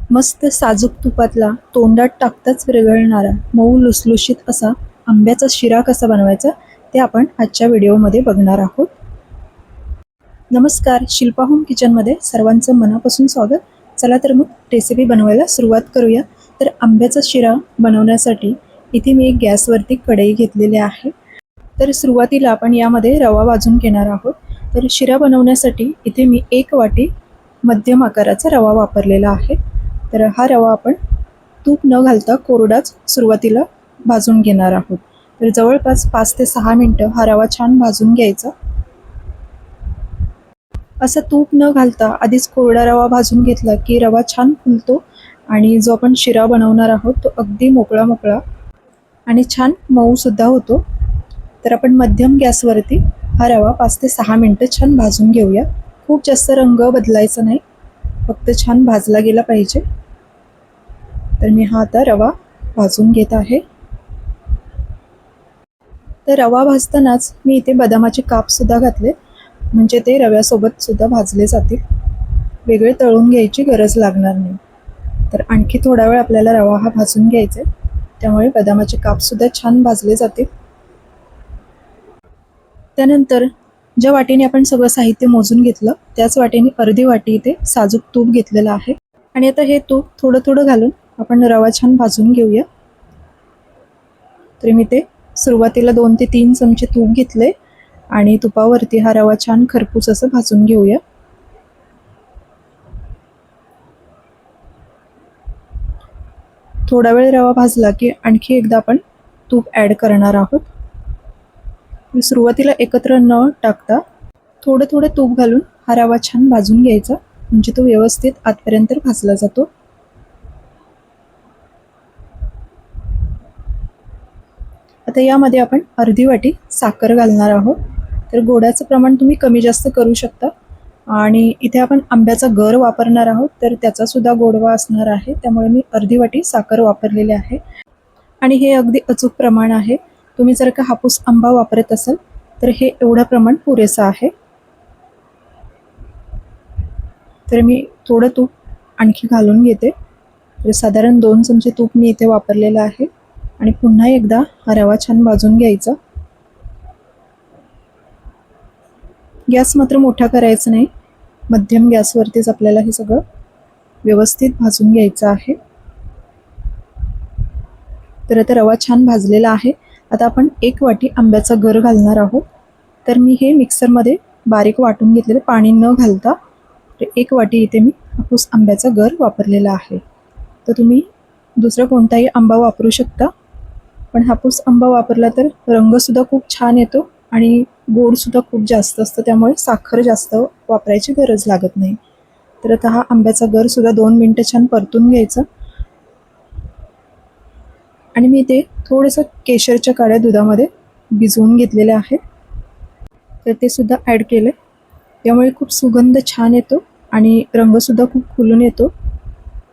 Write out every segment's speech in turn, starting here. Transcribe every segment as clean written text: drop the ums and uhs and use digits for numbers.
मस्त साजूक तुपातला तोंडात टाकताच विरघळणारा मऊ लुसलुशीत असा आंब्याचा शिरा कसा बनवायचा ते आपण आजच्या व्हिडिओमध्ये बघणार आहोत. नमस्कार, शिल्पा होम किचनमध्ये सर्वांचं मनापासून स्वागत. चला तर मग रेसिपी बनवायला सुरुवात करूया. तर आंब्याचा शिरा बनवण्यासाठी इथे मी एक गॅसवरती कढई घेतलेली आहे. तर सुरुवातीला आपण यामध्ये रवा भाजून घेणार आहोत. तर शिरा बनवण्यासाठी इथे मी 1 वाटी मध्यम आकाराचा रवा वापरलेला आहे. तर हा रवा आपण तूप न घालता कोरडाच सुरुवातीला भाजून घेणार आहोत. तर जवळपास 5 ते 6 मिनिटं हा रवा छान भाजून घ्यायचा. असं तूप न घालता आधीच कोरडा रवा भाजून घेतला की रवा छान फुलतो आणि जो आपण शिरा बनवणार आहोत तो अगदी मोकळा मोकळा आणि छान मऊसुद्धा होतो. तर आपण मध्यम गॅसवरती हा रवा 5 ते 6 मिनिटं छान भाजून घेऊया. खूप जास्त रंग बदलायचा नाही, फक्त छान भाजला गेला पाहिजे. तर मी हा आता रवा भाजून घेत आहे. तर रवा भाजतानाच मी इथे बदामाचे कापसुद्धा घातले, म्हणजे ते रव्यासोबत सुद्धा भाजले जातील. वेगळे तळून घ्यायची गरज लागणार नाही. तर आणखी थोडा वेळ आपल्याला रवा हा भाजून घ्यायचा आहे, त्यामुळे बदामाचे कापसुद्धा छान भाजले जातील. त्यानंतर ज्या वाटीने आपण सगळं साहित्य मोजून घेतलं त्याच वाटीने अर्धी वाटी इथे साजूक तूप घेतलेलं आहे. आणि आता हे तूप थोडं थोडं घालून आपण रवा छान भाजून घेऊया. तर मी ते सुरुवातीला 2 ते 3 चमचे तूप घेतले आणि तुपावरती हा रवा छान खरपूस असं भाजून घेऊया. थोडा वेळ रवा भाजला की आणखी एकदा आपण तूप ॲड करणार आहोत. सुरुवातीला एकत्र न टाकता थोडं थोडं तूप घालून हा रवा छान भाजून घ्यायचा, म्हणजे तो व्यवस्थित आतपर्यंत भाजला जातो. आता यामध्ये आपण अर्धी वाटी साखर घालणार आहोत. तर गोडाचं प्रमाण तुम्ही कमी जास्त करू शकता. आणि इथे आपण आंब्याचा गर वापरणार आहोत, तर त्याचा सुद्धा गोडवा असणार आहे, त्यामुळे मी अर्धी वाटी साखर वापरलेली आहे. आणि हे अगदी अचूक प्रमाण आहे. तुम्ही जर का हापूस आंबा वापरत असाल तर हे एवढं प्रमाण पुरेसं आहे. तर मी थोडं तूप आणखी घालून घेते. तर साधारण 2 चमचे तूप मी इथे वापरलेलं आहे. आणि पुन्हा एकदा हा रवा छान भाजून घ्यायचा. गॅस मात्र मोठा करायचा नाही, मध्यम गॅसवरतीच आपल्याला हे सगळं व्यवस्थित भाजून घ्यायचं आहे. तर आता रवा छान भाजलेला आहे. आता आपण 1 वाटी आंब्याचा गर घालणार आहोत. तर मी हे मिक्सरमध्ये बारीक वाटून घेतलेलं पाणी न घालता. तर 1 वाटी इथे मी हापूस आंब्याचा गर वापरलेला आहे. तर तुम्ही दुसरा कोणताही आंबा वापरू शकता, पण हापूस आंबा वापरला तर रंगसुद्धा खूप छान येतो आणि गोडसुद्धा खूप जास्त असतं, त्यामुळे साखर जास्त वापरायची गरज लागत नाही. तर आता हा आंब्याचा गरसुद्धा 2 मिनटं छान परतून घ्यायचा. आणि मी ते थोडंसं केशरच्या काळ्या दुधामध्ये भिजवून घेतलेले आहे, तर ते सुद्धा ॲड केलं. त्यामुळे खूप सुगंध छान येतो आणि रंगसुद्धा खूप खुलून येतो.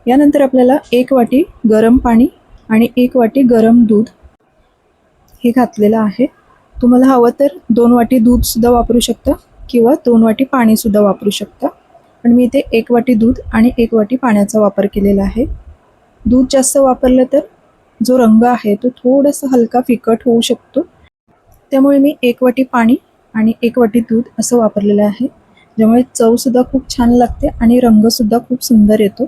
यानंतर आपल्याला 1 वाटी गरम पाणी आणि 1 वाटी गरम दूध हे घातलेलं आहे. तुम्हाला हवं तर 2 वाटी दूधसुद्धा वापरू शकता किंवा 2 वाटी पाणीसुद्धा वापरू शकता. पण मी इथे 1 वाटी दूध आणि 1 वाटी पाण्याचा वापर केलेला आहे. दूध जास्त वापरलं तर जो रंग आहे तो थोडासा हलका फिकट होऊ शकतो, त्यामुळे मी 1 वाटी पाणी आणि 1 वाटी दूध असं वापरलेलं आहे, ज्यामुळे चवसुद्धा खूप छान लागते आणि रंगसुद्धा खूप सुंदर येतो.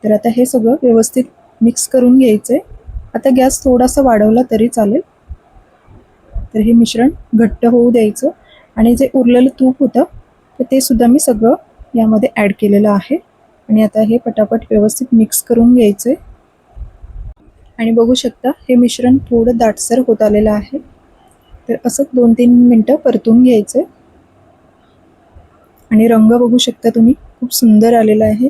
तर आता हे सगळं व्यवस्थित मिक्स करून घ्यायचं आहे. आता गॅस थोडासा वाढवला तरी चालेल. तर हे मिश्रण घट्ट होऊ द्यायचं आणि जे उरलेलं तूप होतं तर ते सुद्धा मी सगळं यामध्ये ॲड केलेलं आहे. आणि आता हे पटापट व्यवस्थित मिक्स करून घ्यायचं आहे. आणि बघू शकता हे मिश्रण थोडं दाटसर होत आलेलं आहे. तर असंच 2-3 मिनटं परतून घ्यायचं आहे. आणि रंग बघू शकता तुम्ही, खूप सुंदर आलेला आहे.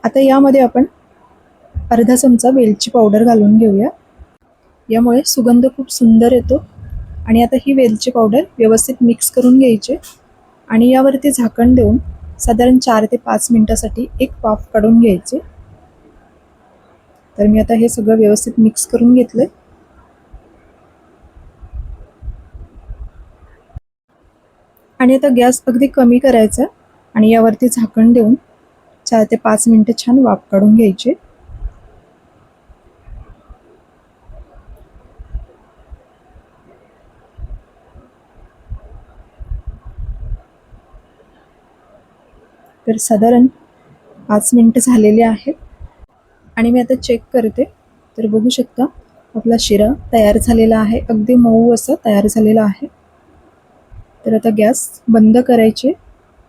आता यामध्ये आपण अर्धा चमचा वेलची पावडर घालून घेऊया. यामुळे सुगंध खूप सुंदर येतो. आणि आता ही वेलची पावडर व्यवस्थित मिक्स करून घ्यायची आणि यावरती झाकण देऊन साधारण 4 ते 5 मिनटासाठी एक वाफ काढून घ्यायची. तर मी आता हे सगळं व्यवस्थित मिक्स करून घेतलं. आणि आता गॅस अगदी कमी करायचा आणि यावरती झाकण देऊन 4 ते 5 मिनिटं छान वाफ काढून घ्यायची. तर साधारण 5 मिनिटं झालेली आहेत आणि मी आता चेक करते. तर बघू शकता आपला शिरा तयार झालेला आहे. अगदी मऊ असा तयार झालेला आहे. तर आता गॅस बंद करायचे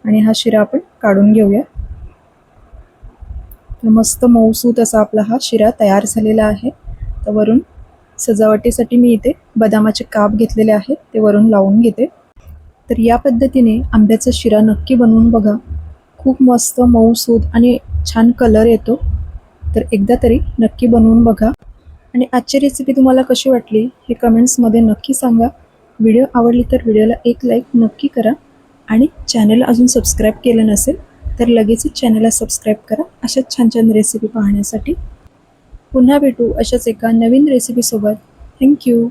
आणि हा शिरा आपण काढून घेऊया. तर मस्त मऊसूत असा आपला हा शिरा तयार झालेला आहे. तर वरून सजावटीसाठी मी इथे बदामाचे काप घेतलेले आहेत, ते वरून लावून घेते. तर या पद्धतीने आंब्याचा शिरा नक्की बनवून बघा. खूप मस्त मऊसूत आणि छान कलर येतो. तर एकदा तरी नक्की बनवून बघा. आणि आजची रेसिपी तुम्हाला कशी वाटली हे कमेंट्समध्ये नक्की सांगा. व्हिडिओ आवडली तर व्हिडिओला एक लाईक नक्की करा आणि चॅनल अजून सबस्क्राईब केलं नसेल तर लगेचच चॅनलला सबस्क्राईब करा अशाच छान छान रेसिपी पाहण्यासाठी. पुन्हा भेटू अशाच एका नवीन रेसिपीसोबत. थँक्यू.